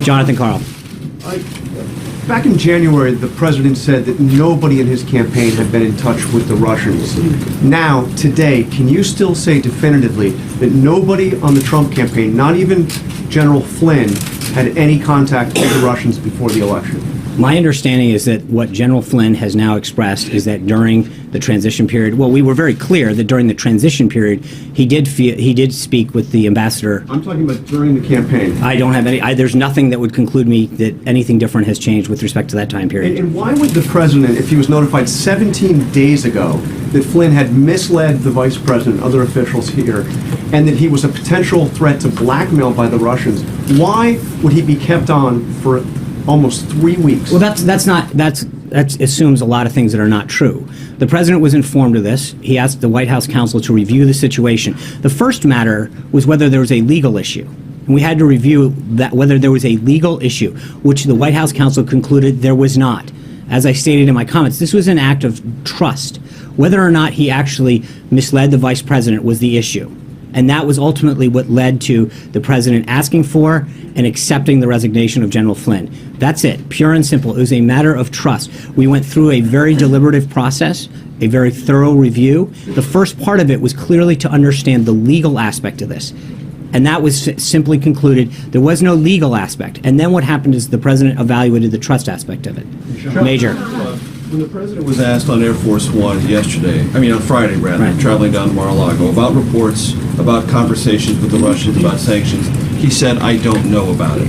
Jonathan Carl. Back in January, the president said that nobody in his campaign had been in touch with the Russians. Now, today, can you still say definitively that nobody on the Trump campaign, not even General Flynn, had any contact with the Russians before the election? My understanding is that what General Flynn has now expressed is that during the transition period, well, we were very clear that during the transition period, he did speak with the ambassador. I'm talking about during the campaign. I don't have any, there's nothing that would conclude me that anything different has changed with respect to that time period. And why would the president, if he was notified 17 days ago that Flynn had misled the vice president, other officials here, and that he was a potential threat to blackmail by the Russians, why would he be kept on for almost 3 weeks? Well, that assumes a lot of things that are not true. The president was informed of this. He asked the White House counsel to review the situation. The first matter was whether there was a legal issue. And we had to review that, whether there was a legal issue, which the White House counsel concluded there was not. As I stated in my comments, this was an act of trust. Whether or not he actually misled the vice president was the issue. And that was ultimately what led to the president asking for and accepting the resignation of General Flynn. That's it, pure and simple. It was a matter of trust. We went through a very deliberative process, a very thorough review. The first part of it was clearly to understand the legal aspect of this. And that was simply concluded there was no legal aspect. And then what happened is the president evaluated the trust aspect of it. Major. When the president was asked on Air Force One on Friday rather, Right. traveling down to Mar-a-Lago, about reports, about conversations with the Russians, about sanctions, he said, "I don't know about it.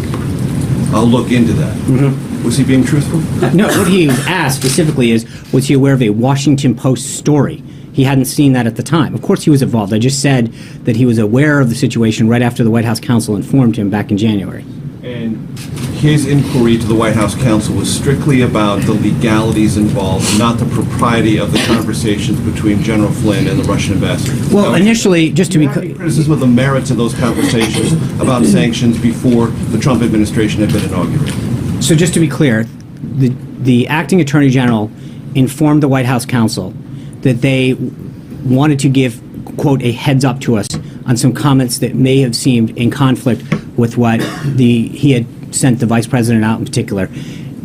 I'll look into that." Mm-hmm. Was he being truthful? No, what he was asked specifically is, was he aware of a Washington Post story? He hadn't seen that at the time. Of course he was involved. I just said that he was aware of the situation right after the White House counsel informed him back in January. And his inquiry to the White House counsel was strictly about the legalities involved, not the propriety of the conversations between General Flynn and the Russian ambassador. Well, initially, just to be clear, criticism of the merits of those conversations about sanctions before the Trump administration had been inaugurated. so just to be clear, the acting attorney general informed the White House counsel that they wanted to give, quote, a heads up to us on some comments that may have seemed in conflict with what he had sent the vice president out in particular.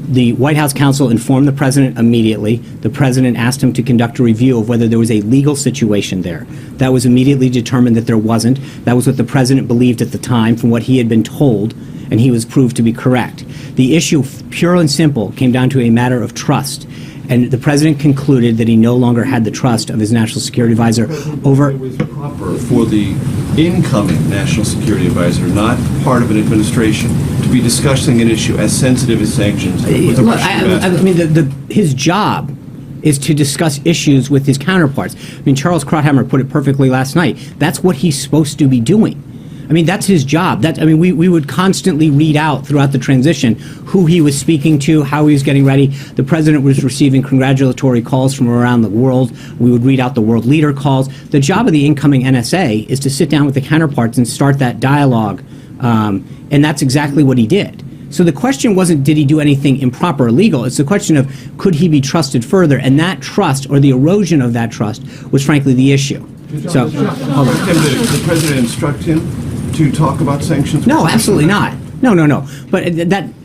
The White House counsel informed the president immediately. The president asked him to conduct a review of whether there was a legal situation there. That was immediately determined that there wasn't. That was what the president believed at the time from what he had been told, and he was proved to be correct. The issue, pure and simple, came down to a matter of trust. And the president concluded that he no longer had the trust of his national security advisor over. It was proper for the incoming national security advisor, not part of an administration, to be discussing an issue as sensitive as sanctions with the Look, Russian I ambassador. mean, his job is to discuss issues with his counterparts. I mean, Charles Krauthammer put it perfectly last night. That's what he's supposed to be doing. I mean, that's his job. We would constantly read out throughout the transition who he was speaking to, how he was getting ready. The president was receiving congratulatory calls from around the world. We would read out the world leader calls. The job of the incoming NSA is to sit down with the counterparts and start that dialogue, and that's exactly what he did. So the question wasn't, did he do anything improper or illegal? It's the question of, could he be trusted further? And that trust, or the erosion of that trust, was frankly the issue. So, hold on. Did the president instruct him to talk about sanctions? No, absolutely not. No. But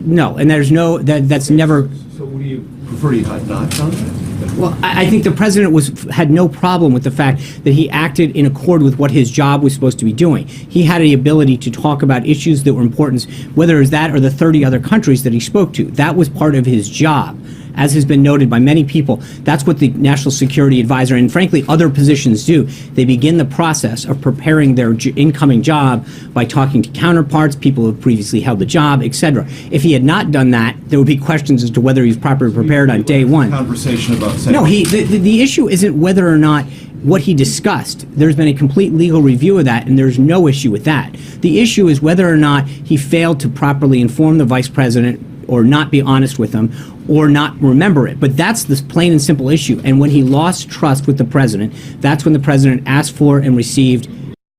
no, and there's no, that's never. So would you prefer he had not done that? Well, I think the president had no problem with the fact that he acted in accord with what his job was supposed to be doing. He had the ability to talk about issues that were important, whether it was that or the 30 other countries that he spoke to. That was part of his job. As has been noted by many people, that's what the National Security Advisor and frankly other positions do. They begin the process of preparing their incoming job by talking to counterparts, people who have previously held the job, etc. If he had not done that, there would be questions as to whether he's properly prepared on day one. Conversation about sanctions. No, the issue isn't whether or not what he discussed. There's been a complete legal review of that, and there's no issue with that. The issue is whether or not he failed to properly inform the vice president or not be honest with him, or not remember it. But that's the plain and simple issue. And when he lost trust with the president, that's when the president asked for and received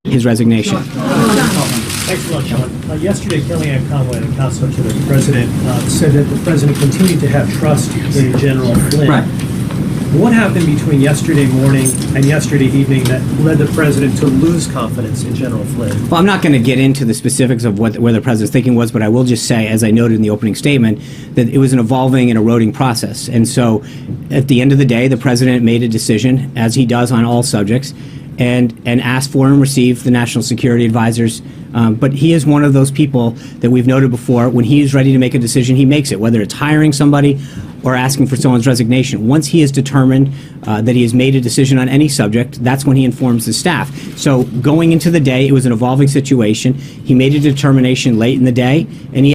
his resignation. Thanks a lot, John. Yesterday, Kellyanne Conway, the counselor to the president, said that the president continued to have trust in General Flynn. Right. What happened between yesterday morning and yesterday evening that led the president to lose confidence in General Flynn? Well, I'm not going to get into the specifics of where the president's thinking was, but I will just say, as I noted in the opening statement, that it was an evolving and eroding process. And so at the end of the day, the president made a decision, as he does on all subjects, and asked for and received the National Security Advisor's. But he is one of those people that we've noted before. When he is ready to make a decision, he makes it, whether it's hiring somebody or asking for someone's resignation. Once he has determined that he has made a decision on any subject, that's when he informs the staff. So going into the day, it was an evolving situation. He made a determination late in the day, and he